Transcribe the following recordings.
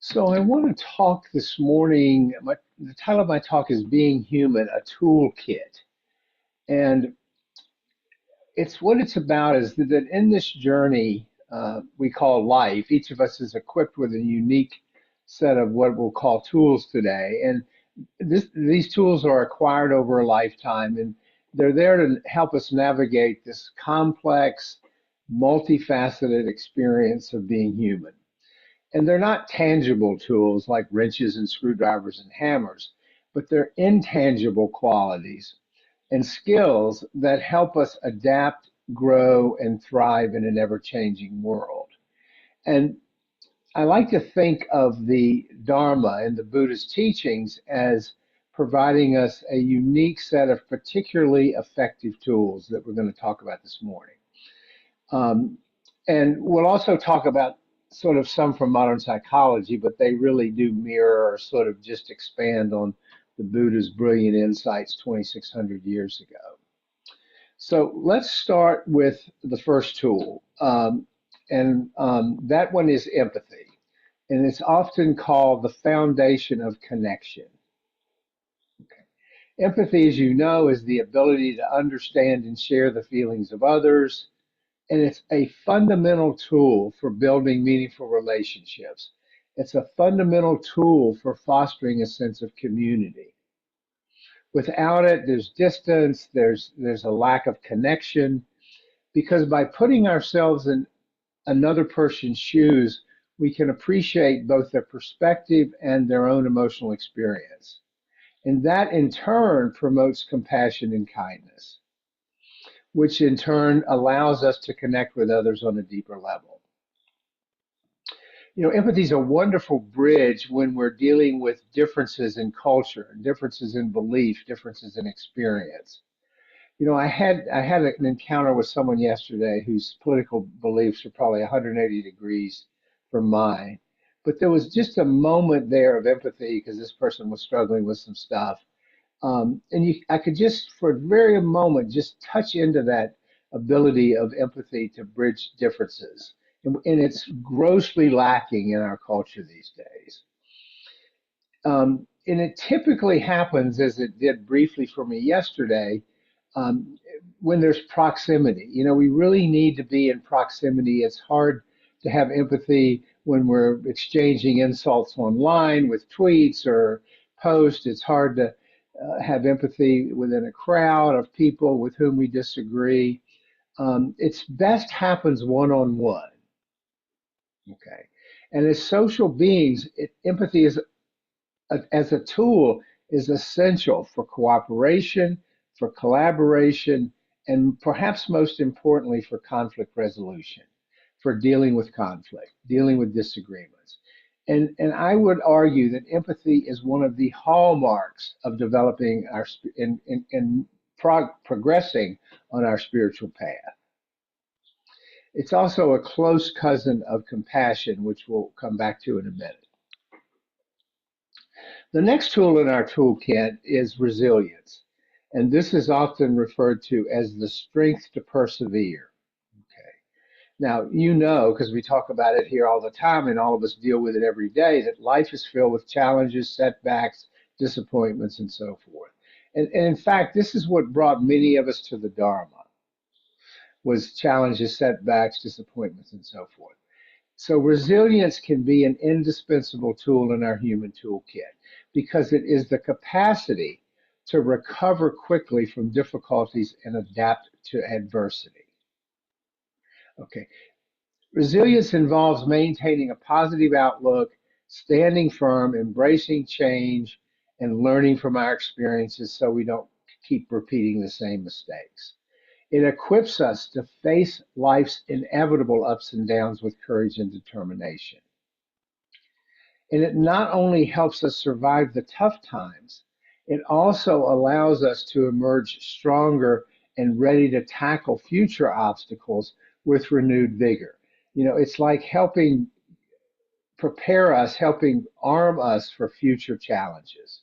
So I want to talk this morning. The title of my talk is Being Human, a Toolkit. And it's what it's about is that in this journey we call life, each of us is equipped with a unique set of what we'll call tools today. And these tools are acquired over a lifetime, and they're there to help us navigate this complex, multifaceted experience of being human. And they're not tangible tools like wrenches and screwdrivers and hammers, but they're intangible qualities and skills that help us adapt, grow, and thrive in an ever changing world. And I like to think of the Dharma and the Buddha's teachings as providing us a unique set of particularly effective tools that we're going to talk about this morning. Um, and we'll also talk about sort of some from modern psychology, but they really do mirror or sort of just expand on the Buddha's brilliant insights 2,600 years ago. So let's start with the first tool, and that one is empathy. And it's often called the foundation of connection. Empathy, as you know, is the ability to understand and share the feelings of others, and it's a fundamental tool for building meaningful relationships. It's a fundamental tool for fostering a sense of community. Without it, there's distance, there's a lack of connection, because by putting ourselves in another person's shoes, we can appreciate both their perspective and their own emotional experience. And that in turn promotes compassion and kindness, which in turn allows us to connect with others on a deeper level. You know, empathy is a wonderful bridge when we're dealing with differences in culture, differences in belief, differences in experience. You know, I had an encounter with someone yesterday whose political beliefs are probably 180 degrees from mine. But there was just a moment there of empathy because this person was struggling with some stuff. I could just, for a very moment, just touch into that ability of empathy to bridge differences. And it's grossly lacking in our culture these days. And it typically happens, as it did briefly for me yesterday, um, when there's proximity. You know, we really need to be in proximity. It's hard to have empathy when we're exchanging insults online with tweets or posts. It's hard to have empathy within a crowd of people with whom we disagree. It's best happens one on one. Okay. And as social beings, empathy is as a tool is essential for cooperation, for collaboration, and perhaps most importantly for conflict resolution, for dealing with conflict, dealing with disagreements. And I would argue that empathy is one of the hallmarks of developing our in progressing on our spiritual path. It's also a close cousin of compassion, which we'll come back to in a minute. The next tool in our toolkit is resilience, and this is often referred to as the strength to persevere. Okay. Now, you know, because we talk about it here all the time and all of us deal with it every day, that life is filled with challenges, setbacks, disappointments, and so forth. And in fact, this is what brought many of us to the Dharma, was challenges, setbacks, disappointments, and so forth. So resilience can be an indispensable tool in our human toolkit because it is the capacity to recover quickly from difficulties and adapt to adversity. Okay. Resilience involves maintaining a positive outlook, standing firm, embracing change, and learning from our experiences so we don't keep repeating the same mistakes. It equips us to face life's inevitable ups and downs with courage and determination. And it not only helps us survive the tough times, it also allows us to emerge stronger and ready to tackle future obstacles with renewed vigor. You know, it's like helping prepare us, helping arm us for future challenges.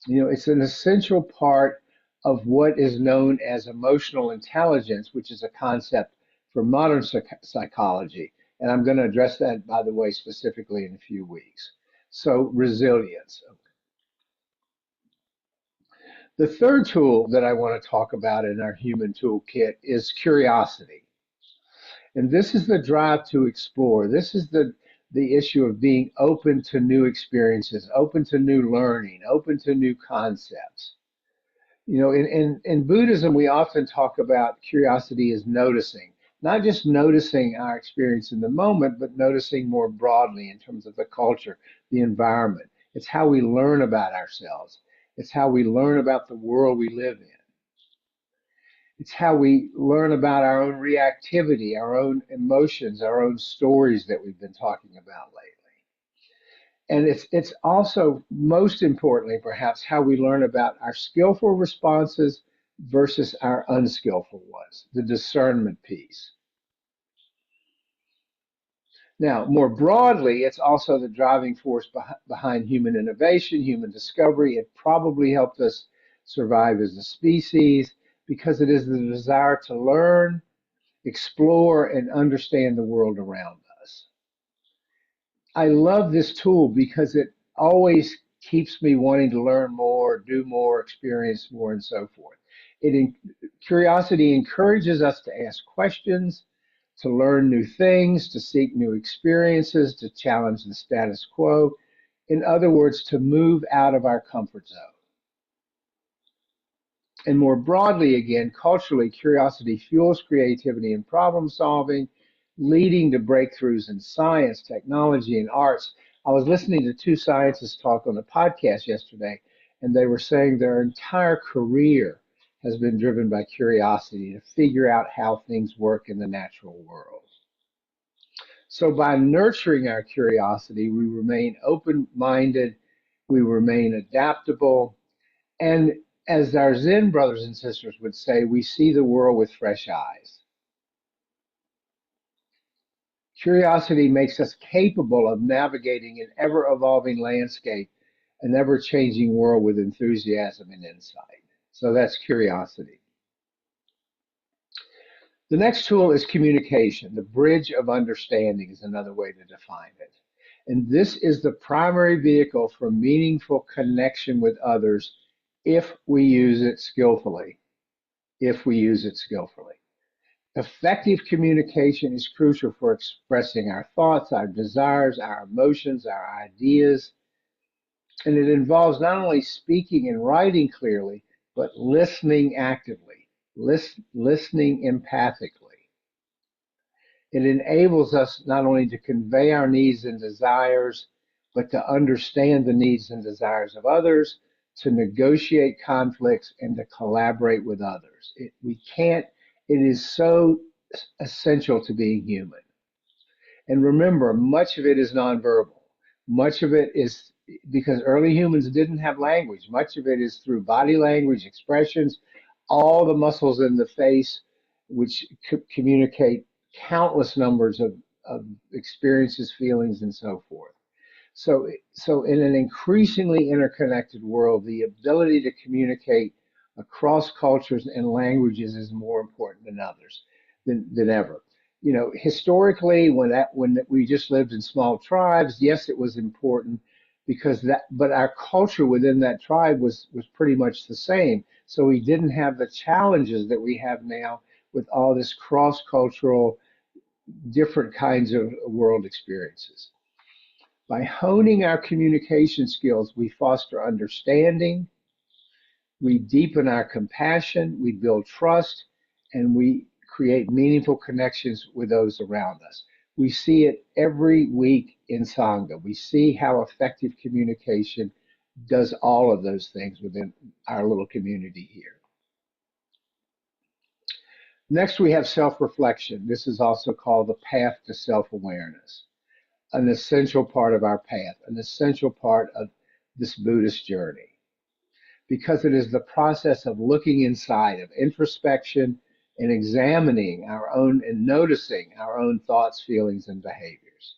You know, it's an essential part of what is known as emotional intelligence, which is a concept from modern psychology. And I'm going to address that, by the way, specifically in a few weeks. So, resilience. The third tool that I want to talk about in our human toolkit is curiosity. And this is the drive to explore. This is the issue of being open to new experiences, open to new learning, open to new concepts. You know, in Buddhism, we often talk about curiosity as noticing, not just noticing our experience in the moment, but noticing more broadly in terms of the culture, the environment. It's how we learn about ourselves. It's how we learn about the world we live in. It's how we learn about our own reactivity, our own emotions, our own stories that we've been talking about lately. And it's also, most importantly, perhaps, how we learn about our skillful responses versus our unskillful ones, the discernment piece. Now, more broadly, it's also the driving force behind human innovation, human discovery. It probably helped us survive as a species because it is the desire to learn, explore, and understand the world around us. I love this tool because it always keeps me wanting to learn more, do more, experience more, and so forth. Curiosity encourages us to ask questions, to learn new things, to seek new experiences, to challenge the status quo. In other words, to move out of our comfort zone. And more broadly, again, culturally, curiosity fuels creativity and problem solving, leading to breakthroughs in science, technology, and arts. I was listening to two scientists talk on a podcast yesterday, and they were saying their entire career has been driven by curiosity to figure out how things work in the natural world. So, by nurturing our curiosity, we remain open minded, we remain adaptable, and as our Zen brothers and sisters would say, we see the world with fresh eyes. Curiosity makes us capable of navigating an ever evolving landscape, an ever changing world with enthusiasm and insight. So that's curiosity. The next tool is communication. The bridge of understanding is another way to define it. And this is the primary vehicle for meaningful connection with others if we use it skillfully. If we use it skillfully. Effective communication is crucial for expressing our thoughts, our desires, our emotions, our ideas. And it involves not only speaking and writing clearly, but listening actively, listening empathically. It enables us not only to convey our needs and desires, but to understand the needs and desires of others, to negotiate conflicts, and to collaborate with others. It is so essential to being human. And remember, much of it is nonverbal. Much of it is because early humans didn't have language. Much of it is through body language, expressions, all the muscles in the face, which communicate countless numbers of experiences, feelings, and so forth. So in an increasingly interconnected world, the ability to communicate across cultures and languages is more important than others than ever. You know, historically, when we just lived in small tribes, yes, it was important because but our culture within that tribe was pretty much the same. So we didn't have the challenges that we have now with all this cross-cultural, different kinds of world experiences. By honing our communication skills, we foster understanding, we deepen our compassion, we build trust, and we create meaningful connections with those around us. We see it every week in Sangha. We see how effective communication does all of those things within our little community here. Next, we have self-reflection. This is also called the path to self-awareness, an essential part of our path, an essential part of this Buddhist journey, because it is the process of looking inside, of introspection and examining our own and noticing our own thoughts, feelings, and behaviors.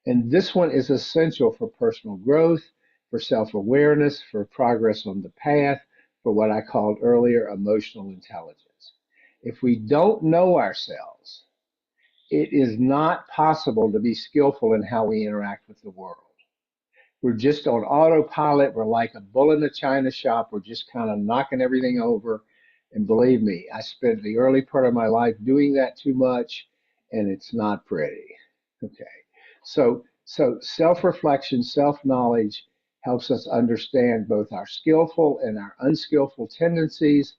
And this one is essential for personal growth, for self-awareness, for progress on the path, for what I called earlier emotional intelligence. If we don't know ourselves, It is not possible to be skillful in how we interact with the world. We're just on autopilot. We're like a bull in a china shop. We're just kind of knocking everything over. And believe me, I spent the early part of my life doing that too much, and it's not pretty. Okay. So self-reflection, self-knowledge helps us understand both our skillful and our unskillful tendencies.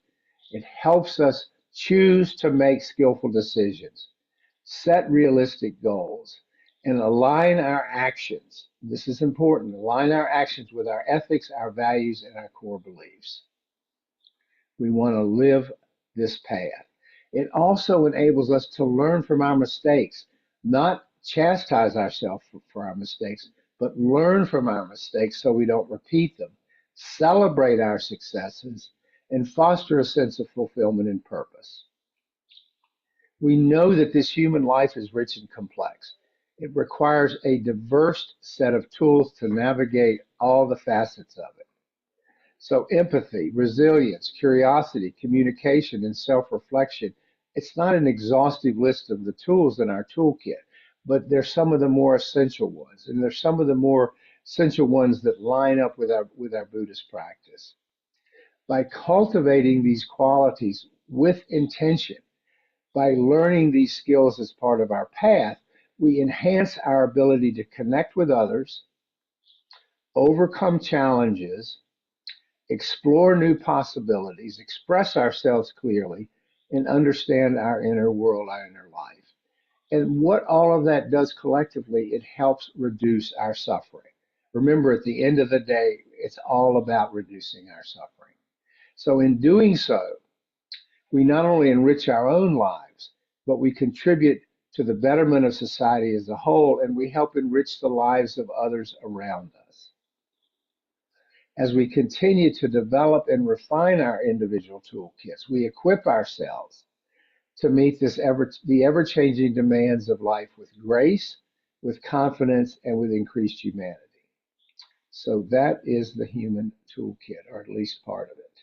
It helps us choose to make skillful decisions, set realistic goals, and align our actions. This is important. Align our actions with our ethics, our values, and our core beliefs. We want to live this path. It also enables us to learn from our mistakes, not chastise ourselves for our mistakes, but learn from our mistakes so we don't repeat them, celebrate our successes, and foster a sense of fulfillment and purpose. We know that this human life is rich and complex. It requires a diverse set of tools to navigate all the facets of it. So, empathy, resilience, curiosity, communication, and self reflection. It's not an exhaustive list of the tools in our toolkit, but they're some of the more essential ones. And they're some of the more essential ones that line up with our Buddhist practice. By cultivating these qualities with intention, by learning these skills as part of our path, we enhance our ability to connect with others, overcome challenges, explore new possibilities, express ourselves clearly, and understand our inner world, our inner life. And what all of that does collectively, it helps reduce our suffering. Remember, at the end of the day, it's all about reducing our suffering. So, in doing so, we not only enrich our own lives, but we contribute to the betterment of society as a whole, and we help enrich the lives of others around us. As we continue to develop and refine our individual toolkits, we equip ourselves to meet the ever-changing demands of life with grace, with confidence, and with increased humanity. So that is the human toolkit, or at least part of it.